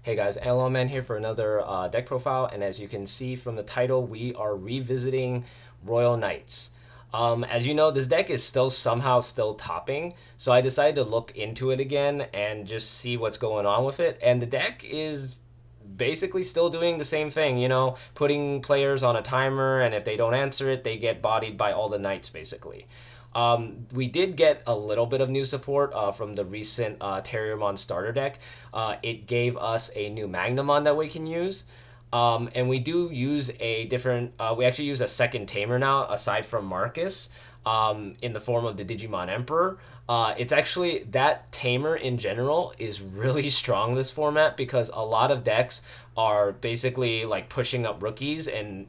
Hey guys, LMN here for another deck profile, and as you can see from the title, we are revisiting Royal Knights. As you know, this deck is somehow still topping, so I decided to look into it again and just see what's going on with it. And the deck is basically still doing the same thing, putting players on a timer, and if they don't answer it, they get bodied by all the knights, basically. We did get a little bit of new support from the recent Terriermon starter deck. It gave us a new Magnamon that we can use. And we do use a different, we actually use a second Tamer now, aside from Marcus, in the form of the Digimon Emperor. It's actually, that Tamer in general is really strong this format because a lot of decks are basically like pushing up rookies and,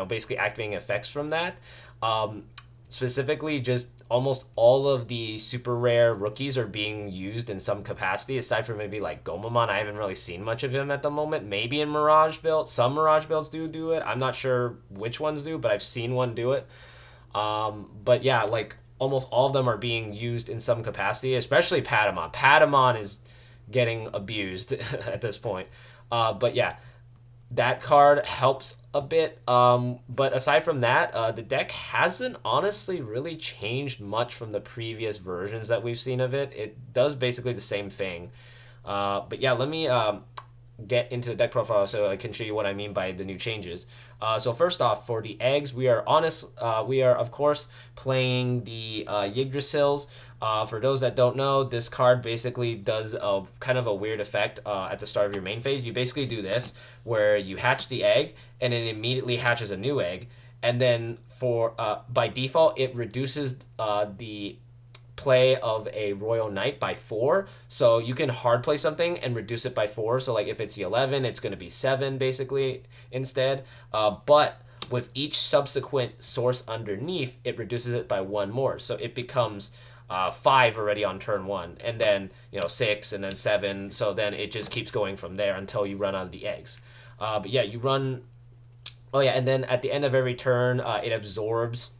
basically activating effects from that. Um, Specifically, just almost all of the super rare rookies are being used in some capacity, aside from maybe like Gomamon. I haven't really seen much of him at the moment. Maybe in Mirage builds. Some Mirage builds do it. I'm not sure which ones do, but I've seen one do it. But yeah, like almost all of them are being used in some capacity, especially Patamon. Patamon is getting abused at this point. But yeah, that card helps a bit. But aside from that, the deck hasn't honestly really changed much from the previous versions that we've seen of it. It does basically the same thing. But yeah, let me get into the deck profile so I can show you what I mean by the new changes. So first off, for the eggs, we are of course playing the Yggdrasils. For those that don't know, this card basically does a kind of a weird effect at the start of your main phase. You basically do this where you hatch the egg and it immediately hatches a new egg, and then for by default it reduces the play of a Royal Knight by 4. So you can hard play something and reduce it by 4. So like if it's the 11, it's going to be 7 basically instead. But with each subsequent source underneath, it reduces it by 1 more. So it becomes 5 already on turn 1, and then 6, and then 7. So then it just keeps going from there until you run out of the eggs. But yeah, you run. Oh yeah, and then at the end of every turn, it absorbs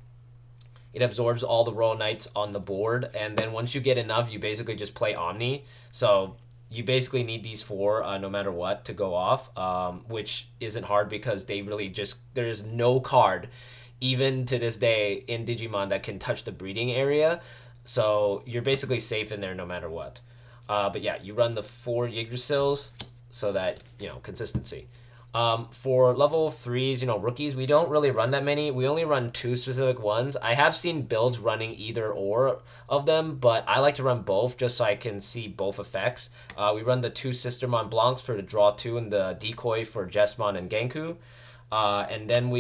all the Royal Knights on the board, and then once you get enough, you basically just play Omni. So you basically need these four no matter what to go off, which isn't hard because they really just there's no card, even to this day in Digimon, that can touch the breeding area. So you're basically safe in there no matter what. But yeah, you run the four Yggdrasils so that consistency. For level threes, rookies, we don't really run that many. We only run two specific ones. I have seen builds running either or of them, but I like to run both just so I can see both effects. We run the two Sister Mont Blancs for the draw two and the decoy for Jesmon and Genku. And then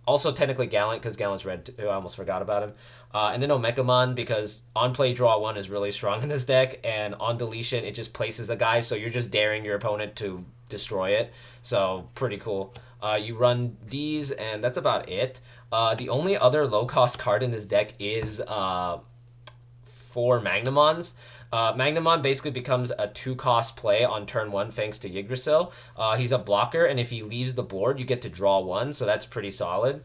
also technically Gallant because Gallant's red too. I almost forgot about him. And then Omegamon because on play draw one is really strong in this deck, and on deletion it just places a guy, so you're just daring your opponent to destroy it. So pretty cool. You run these, and that's about it. The only other low cost card in this deck is four Magnamons. Magnamon basically becomes a 2-cost play on turn 1 thanks to Yggdrasil. He's a blocker, and if he leaves the board, you get to draw 1, so that's pretty solid.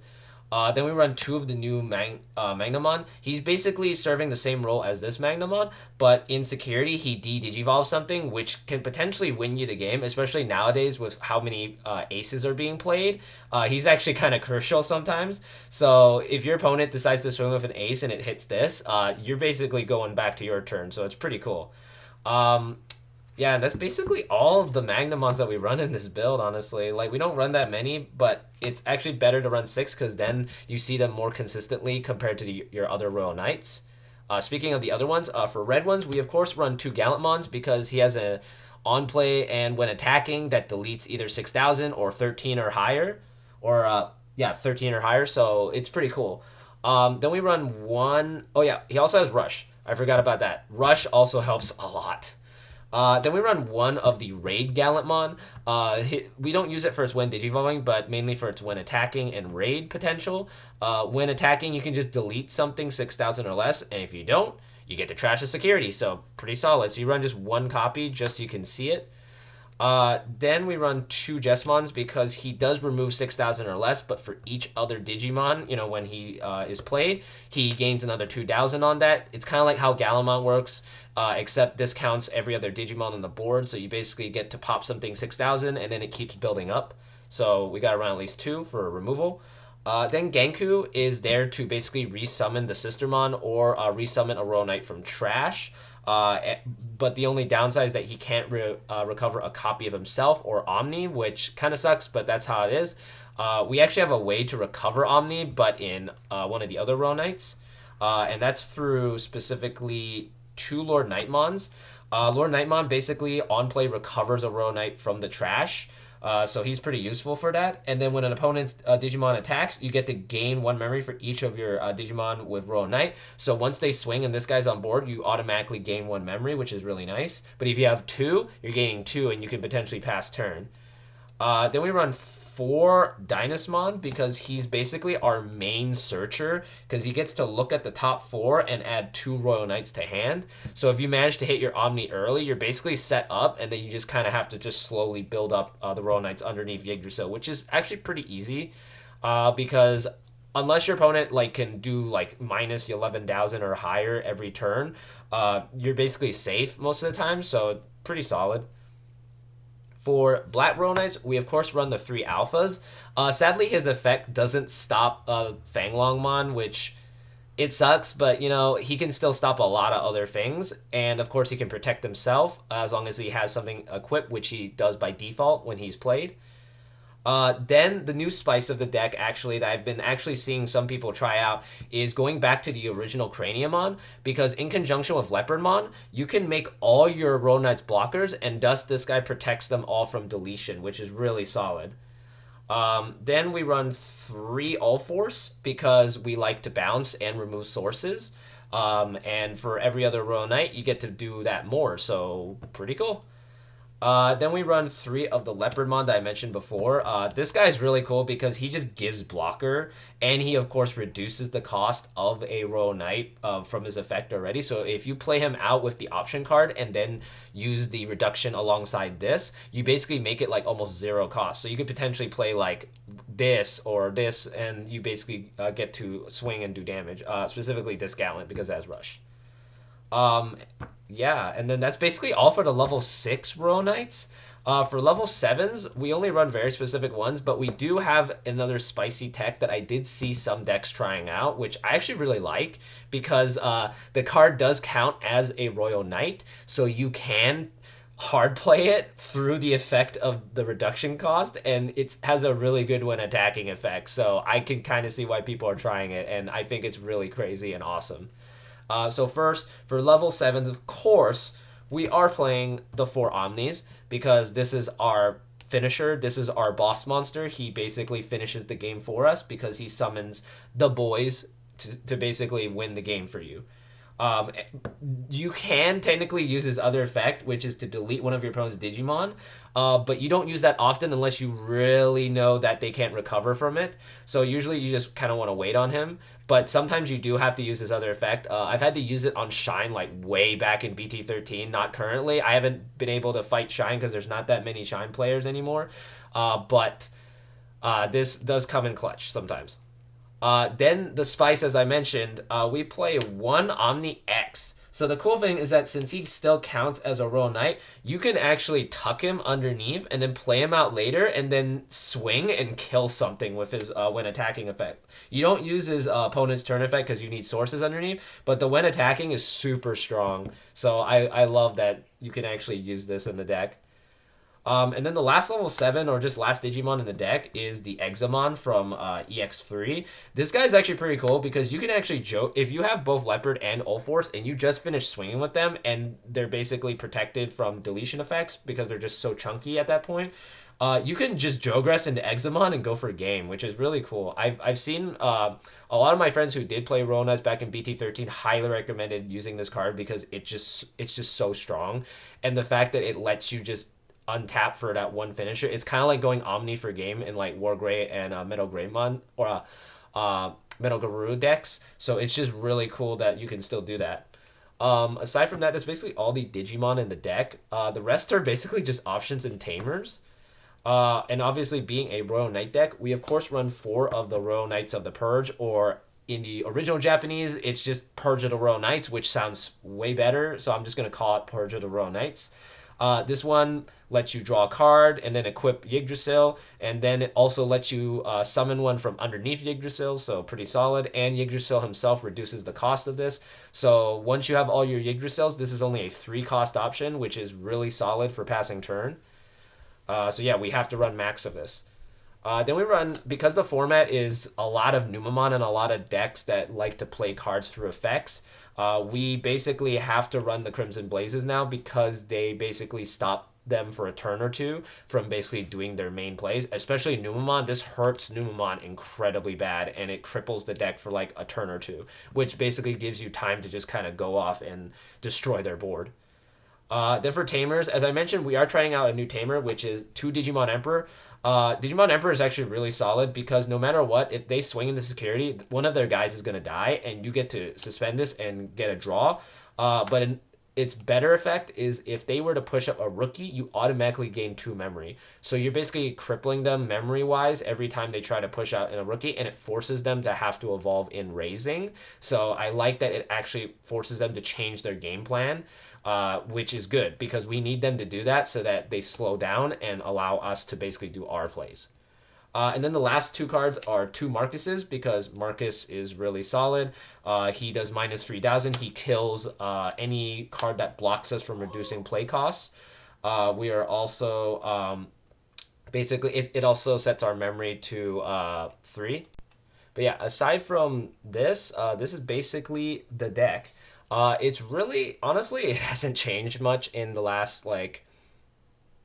Then we run two of the new Magnamon. He's basically serving the same role as this Magnamon, but in security, he de-digivolves something, which can potentially win you the game, especially nowadays with how many aces are being played. He's actually kind of crucial sometimes. So if your opponent decides to swing with an ace and it hits this, you're basically going back to your turn, so it's pretty cool. Um, yeah, that's basically all of the Magnamons that we run in this build, honestly. Like, we don't run that many, but it's actually better to run 6 because then you see them more consistently compared to your other Royal Knights. Speaking of the other ones, for red ones, we of course run 2 Gallantmons because he has a on play and when attacking that deletes either 6,000 or 13 or higher. Or, yeah, 13 or higher, so it's pretty cool. Then we run one. Oh, yeah, he also has Rush. I forgot about that. Rush also helps a lot. Then we run one of the Raid Gallantmon. We don't use it for its when digivolving, but mainly for its when attacking and raid potential. When attacking, you can just delete something 6,000 or less, and if you don't, you get to trash the security. So pretty solid. So you run just one copy just so you can see it. Then we run two Jesmons because he does remove 6,000 or less, but for each other Digimon, when he is played, he gains another 2,000 on that. It's kind of like how Galamon works, except this counts every other Digimon on the board, so you basically get to pop something 6,000 and then it keeps building up. So we got to run at least two for removal. Then Genku is there to basically resummon the Sistermon or resummon a Royal Knight from trash. But the only downside is that he can't recover a copy of himself or Omni, which kind of sucks, but that's how it is. We actually have a way to recover Omni, but in one of the other Royal Knights. And that's through specifically two Lord Nightmons. Lord Nightmon basically on play recovers a Royal Knight from the trash. So he's pretty useful for that. And then when an opponent's Digimon attacks, you get to gain one memory for each of your Digimon with Royal Knight. So once they swing and this guy's on board, you automatically gain one memory, which is really nice. But if you have two, you're gaining two and you can potentially pass turn. Then we run four Dynasmon because he's basically our main searcher because he gets to look at the top four and add two Royal Knights to hand. So if you manage to hit your Omni early, you're basically set up and then you just kind of have to just slowly build up the Royal Knights underneath Yggdrasil, which is actually pretty easy because unless your opponent can do minus 11,000 or higher every turn, you're basically safe most of the time. So pretty solid. For Black Royal Knights, we of course run the three alphas. Sadly, his effect doesn't stop Fanglongmon, which it sucks, but he can still stop a lot of other things. And of course, he can protect himself as long as he has something equipped, which he does by default when he's played. Then the new spice of the deck, actually, that I've been actually seeing some people try out is going back to the original Craniumon, because in conjunction with Leopardmon, you can make all your Royal Knights blockers, and thus this guy protects them all from deletion, which is really solid. Then we run three All Force because we like to bounce and remove sources. And for every other Royal Knight, you get to do that more, so pretty cool. Then we run three of the Leopardmon that I mentioned before. This guy is really cool because he just gives blocker, and he of course reduces the cost of a Royal Knight from his effect already. So if you play him out with the option card and then use the reduction alongside this, you basically make it almost zero cost. So you could potentially play this or this, and you basically get to swing and do damage. Specifically this Gallant because it has rush. Um, yeah, and then that's basically all for the level 6 Royal Knights. For level 7s, we only run very specific ones, but we do have another spicy tech that I did see some decks trying out, which I actually really like because the card does count as a Royal Knight, so you can hard play it through the effect of the reduction cost, and it has a really good when attacking effect. So I can kind of see why people are trying it, and I think it's really crazy and awesome. So first, for level 7s, of course, we are playing the 4 Omnis because this is our finisher. This is our boss monster. He basically finishes the game for us because he summons the boys to basically win the game for you. Um, you can technically use his other effect, which is to delete one of your opponent's Digimon, but you don't use that often unless you really know that they can't recover from it. So usually you just kind of want to wait on him, but sometimes you do have to use his other effect. I've had to use it on Shine way back in BT13, not currently. I haven't been able to fight Shine because there's not that many Shine players anymore, but this does come in clutch sometimes. Then the spice, as I mentioned, we play one Omni X. So the cool thing is that since he still counts as a Royal Knight, you can actually tuck him underneath and then play him out later and then swing and kill something with his when attacking effect. You don't use his opponent's turn effect because you need sources underneath, but the when attacking is super strong. So I love that you can actually use this in the deck. And then the last level 7, or just last Digimon in the deck, is the Examon from EX3. This guy is actually pretty cool because you can actually joke, if you have both Leopard and Ulforce and you just finish swinging with them and they're basically protected from deletion effects because they're just so chunky at that point, you can just Jogress into Examon and go for a game, which is really cool. I've seen a lot of my friends who did play Royal Knights back in BT13 highly recommended using this card because it's just so strong. And the fact that it lets you just untap for that one finisher. It's kind of like going Omni for game in War Gray and Metal Greymon or Metal Guru decks. So it's just really cool that you can still do that. Aside from that, that's basically all the Digimon in the deck. The rest are basically just options and Tamers. And obviously, being a Royal Knight deck, we of course run four of the Royal Knights of the Purge, or in the original Japanese, it's just Purge of the Royal Knights, which sounds way better. So I'm just going to call it Purge of the Royal Knights. This one lets you draw a card and then equip Yggdrasil, and then it also lets you summon one from underneath Yggdrasil, so pretty solid. And Yggdrasil himself reduces the cost of this. So once you have all your Yggdrasils, this is only a 3 cost option, which is really solid for passing turn. So yeah, we have to run max of this. Then we run, because the format is a lot of Numamon and a lot of decks that like to play cards through effects, we basically have to run the Crimson Blazes now because they basically stop them for a turn or two from basically doing their main plays. Especially Numamon, this hurts Numamon incredibly bad and it cripples the deck for like a turn or two, which basically gives you time to just kind of go off and destroy their board. Then for Tamers, as I mentioned, we are trying out a new Tamer, which is 2 Digimon Emperor. Digimon Emperor is actually really solid because no matter what, if they swing into security, one of their guys is going to die, and you get to suspend this and get a draw. But its better effect is if they were to push up a rookie, you automatically gain 2 memory. So you're basically crippling them memory wise every time they try to push out in a rookie, and it forces them to have to evolve in raising. So I like that it actually forces them to change their game plan, which is good because we need them to do that so that they slow down and allow us to basically do our plays. And then the last 2 cards are 2 Marcuses because Marcus is really solid. He does minus 3,000. He kills any card that blocks us from reducing play costs. We are also basically, it also sets our memory to 3. But yeah, aside from this, this is basically the deck. It's really, honestly, it hasn't changed much in the last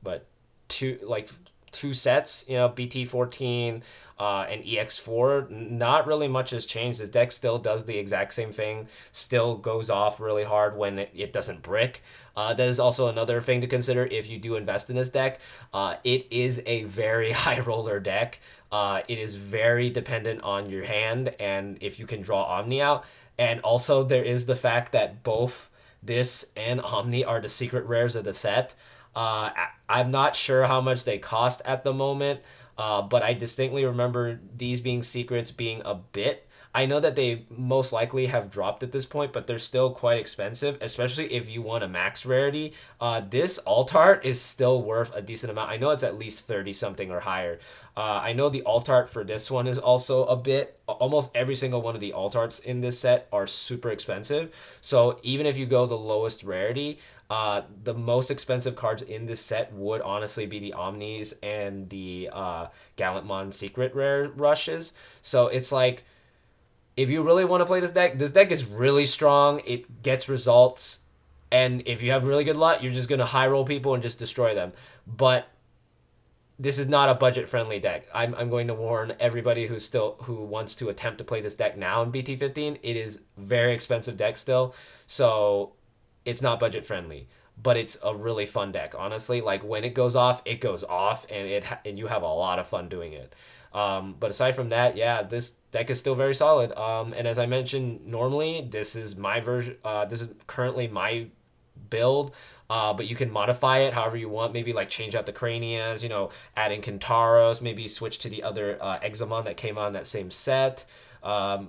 but two like 2 sets. BT14 and EX4. Not really much has changed. This deck still does the exact same thing. Still goes off really hard when it doesn't brick. That is also another thing to consider if you do invest in this deck. It is a very high roller deck. It is very dependent on your hand and if you can draw Omni out. And also, there is the fact that both this and Omni are the secret rares of the set. I'm not sure how much they cost at the moment, but I distinctly remember these being secrets being a bit. I know that they most likely have dropped at this point, but they're still quite expensive, especially if you want a max rarity. This alt art is still worth a decent amount. I know it's at least 30 something or higher. I know the alt art for this one is also a bit. Almost every single one of the alt arts in this set are super expensive. So even if you go the lowest rarity, the most expensive cards in this set would honestly be the Omnis and the Gallantmon secret rare rushes. So it's like, if you really want to play this deck is really strong. It gets results, and if you have really good luck, you're just gonna high roll people and just destroy them. But this is not a budget friendly deck. I'm going to warn everybody who wants to attempt to play this deck now in BT15. It is very expensive deck still, so it's not budget friendly. But it's a really fun deck, honestly. Like when it goes off, and and you have a lot of fun doing it. But aside from that, yeah, this deck is still very solid. And as I mentioned, normally this is my version. This is currently my build. But you can modify it however you want. Maybe like change out the Cranias, add in Kintaros, maybe switch to the other Examon that came on that same set.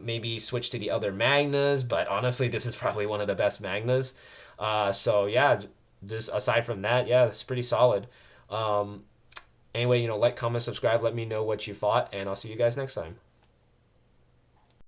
Maybe switch to the other Magnas, but honestly, this is probably one of the best Magnas. So yeah, just aside from that, yeah, it's pretty solid. Anyway, like, comment, subscribe, let me know what you thought, and I'll see you guys next time.